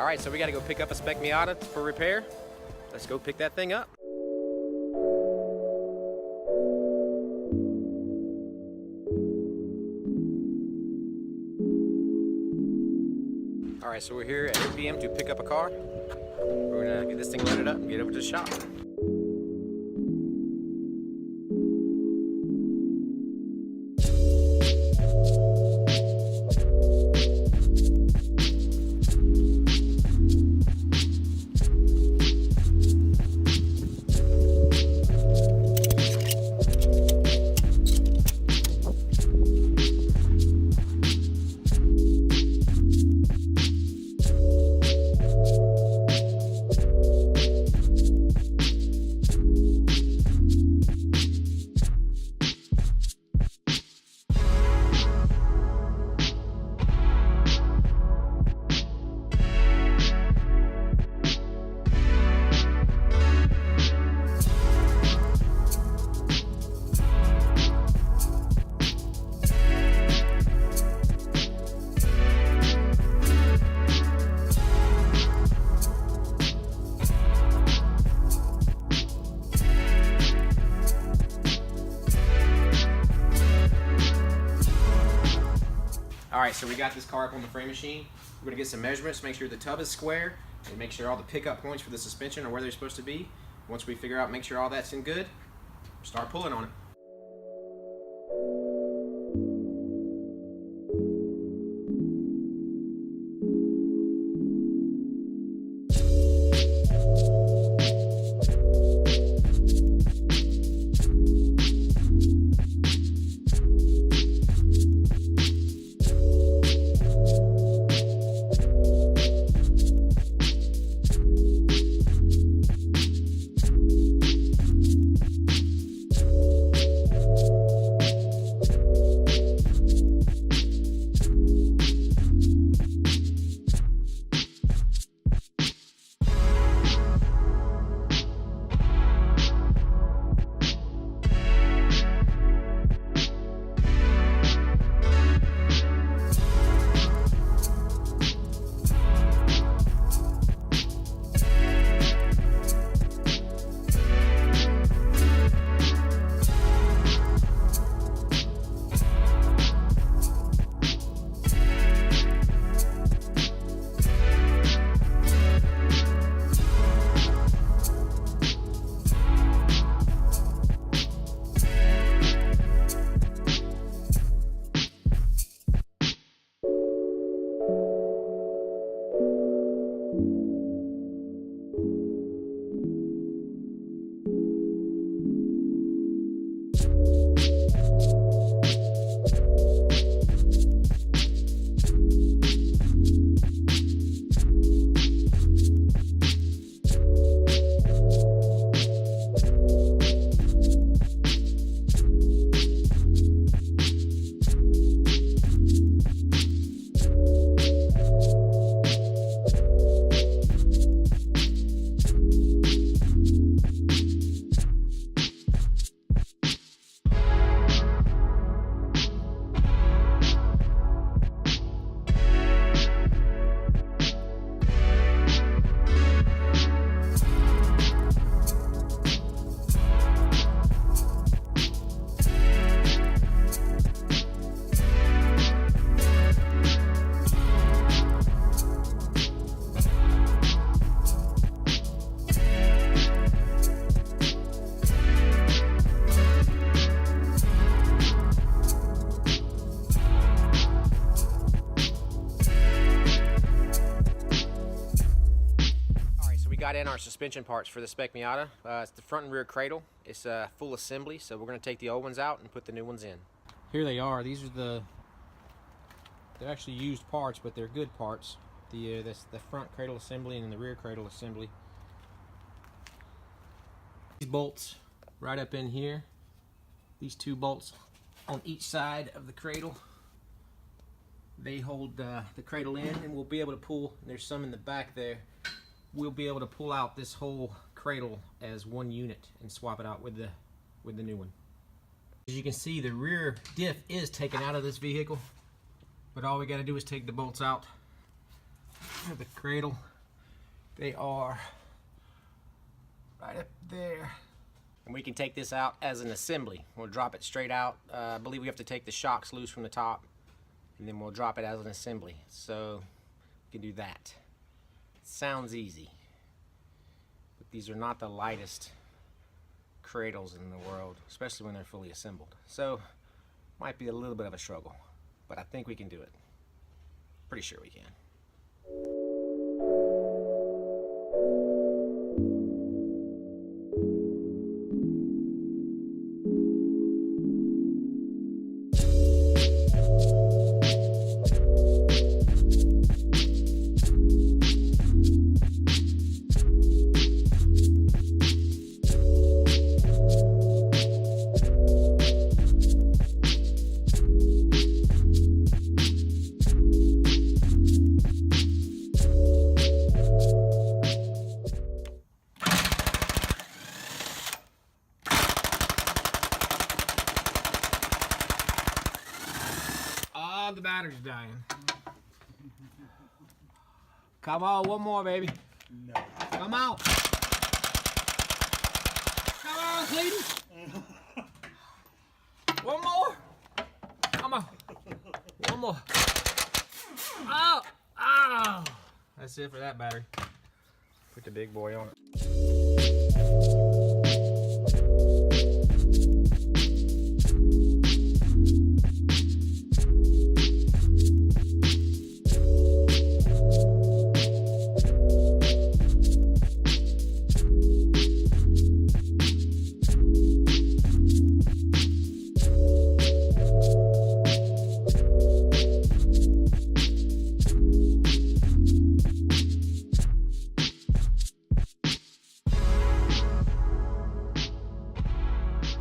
Alright, so we gotta go pick up a Spec Miata for repair. Let's go pick that thing up. Alright, so we're here at 8 p.m. to pick up a car. We're gonna get this thing loaded up and get over to the shop. Alright, so we got this car up on the frame machine. We're going to get some measurements, make sure the tub is square, and make sure all the pickup points for the suspension are where they're supposed to be. Once we figure out, make sure all that's in good, start pulling on it. Got in our suspension parts for the Spec Miata. It's the front and rear cradle. It's a full assembly, so we're going to take the old ones out and put the new ones in. Here they are. These are they're actually used parts, but they're good parts. That's the front cradle assembly and the rear cradle assembly. These bolts right up in here. These two bolts on each side of the cradle. They hold the cradle in, and we'll be able to pull. There's some in the back there. We'll be able to pull out this whole cradle as one unit and swap it out with the new one. As you can see, the rear diff is taken out of this vehicle, but all we got to do is take the bolts out of the cradle They are right up there. And we can take this out as an assembly. We'll drop it straight out. I believe we have to take the shocks loose from the top, and then we'll drop it as an assembly. So we can do that. Sounds easy, but these are not the lightest cradles in the world, especially when they're fully assembled. So might be a little bit of a struggle, but I think we can do it. Pretty sure we can. The battery's dying. Come on, one more, baby. No. Come on. Come on, Cletus. One more. Come on. One more. Oh, oh. That's it for that battery. Put the big boy on it.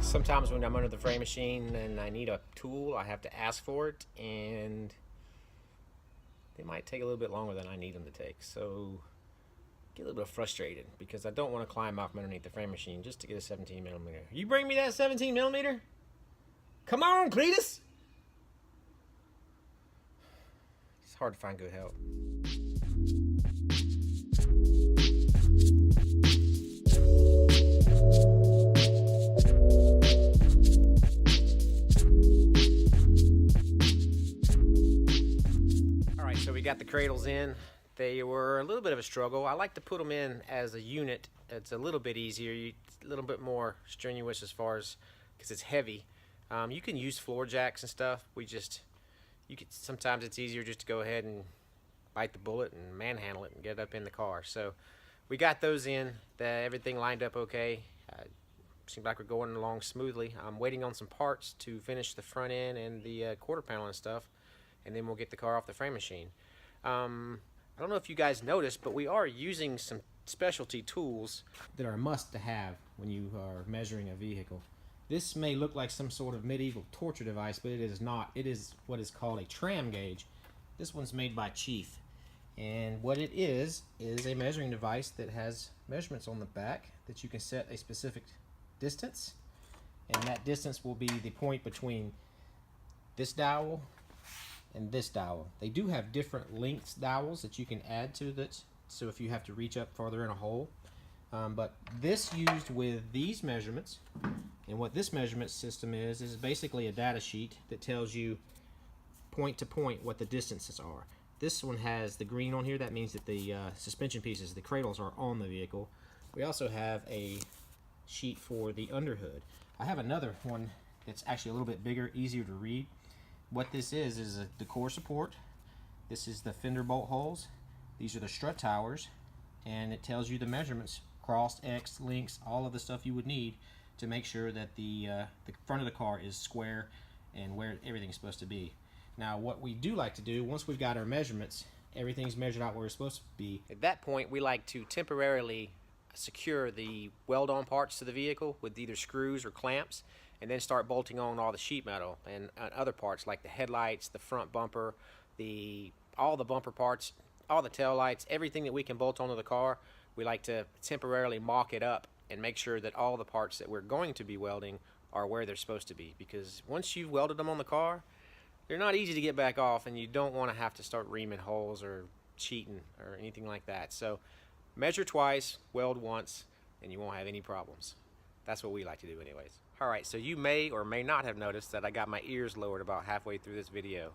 Sometimes when I'm under the frame machine and I need a tool, I have to ask for it, and they might take a little bit longer than I need them to take. So get a little bit frustrated because I don't want to climb out from underneath the frame machine just to get a 17 millimeter. You bring me that 17 millimeter? Come on, Cletus! It's hard to find good help. So we got the cradles in. They were a little bit of a struggle. I like to put them in as a unit. It's a little bit easier, a little bit more strenuous as far as, because it's heavy. You can use floor jacks and stuff. Sometimes it's easier just to go ahead and bite the bullet and manhandle it and get it up in the car. So we got those in. Everything lined up okay. Seems like we're going along smoothly. I'm waiting on some parts to finish the front end and the quarter panel and stuff, and then we'll get the car off the frame machine. I don't know if you guys noticed, but we are using some specialty tools that are a must to have when you are measuring a vehicle. This may look like some sort of medieval torture device, but it is not. It is what is called a tram gauge. This one's made by Chief, and what it is a measuring device that has measurements on the back that you can set a specific distance, and that distance will be the point between this dowel and this dowel. They do have different lengths dowels that you can add to that, so if you have to reach up farther in a hole. But this used with these measurements, and what this measurement system is basically a data sheet that tells you point to point what the distances are. This one has the green on here. That means that the suspension pieces, the cradles, are on the vehicle. We also have a sheet for the underhood. I have another one that's actually a little bit bigger, easier to read. What this is the core support. This is the fender bolt holes. These are the strut towers, and it tells you the measurements, cross, X, links, all of the stuff you would need to make sure that the front of the car is square and where everything's supposed to be. Now, what we do like to do, once we've got our measurements, everything's measured out where it's supposed to be. At that point, we like to temporarily secure the weld-on parts to the vehicle with either screws or clamps, and then start bolting on all the sheet metal and other parts like the headlights, the front bumper, all the bumper parts, all the tail lights, everything that we can bolt onto the car. We like to temporarily mock it up and make sure that all the parts that we're going to be welding are where they're supposed to be, because once you've welded them on the car, they're not easy to get back off, and you don't want to have to start reaming holes or cheating or anything like that. So Measure twice, weld once, and you won't have any problems. That's what we like to do anyways. Alright, so you may or may not have noticed that I got my ears lowered about halfway through this video.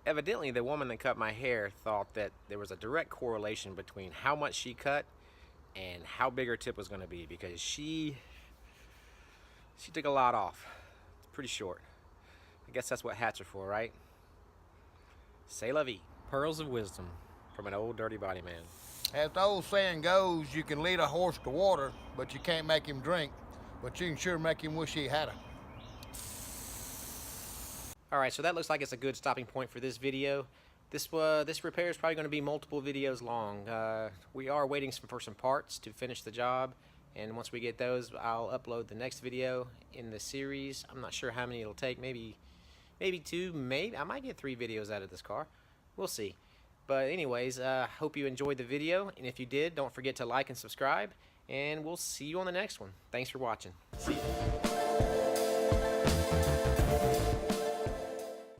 Evidently, the woman that cut my hair thought that there was a direct correlation between how much she cut and how big her tip was going to be, because she took a lot off. It's pretty short. I guess that's what hats are for, right? C'est la vie. Pearls of wisdom from an old dirty body man. As the old saying goes, you can lead a horse to water, but you can't make him drink. But you can sure make him wish he had her. Alright, so that looks like it's a good stopping point for this video. This repair is probably going to be multiple videos long. We are waiting for some parts to finish the job, and once we get those, I'll upload the next video in the series. I'm not sure how many it'll take. Maybe 2, maybe I might get 3 videos out of this car. We'll see. But anyways, hope you enjoyed the video, and if you did, don't forget to like and subscribe, and we'll see you on the next one. Thanks for watching. See ya.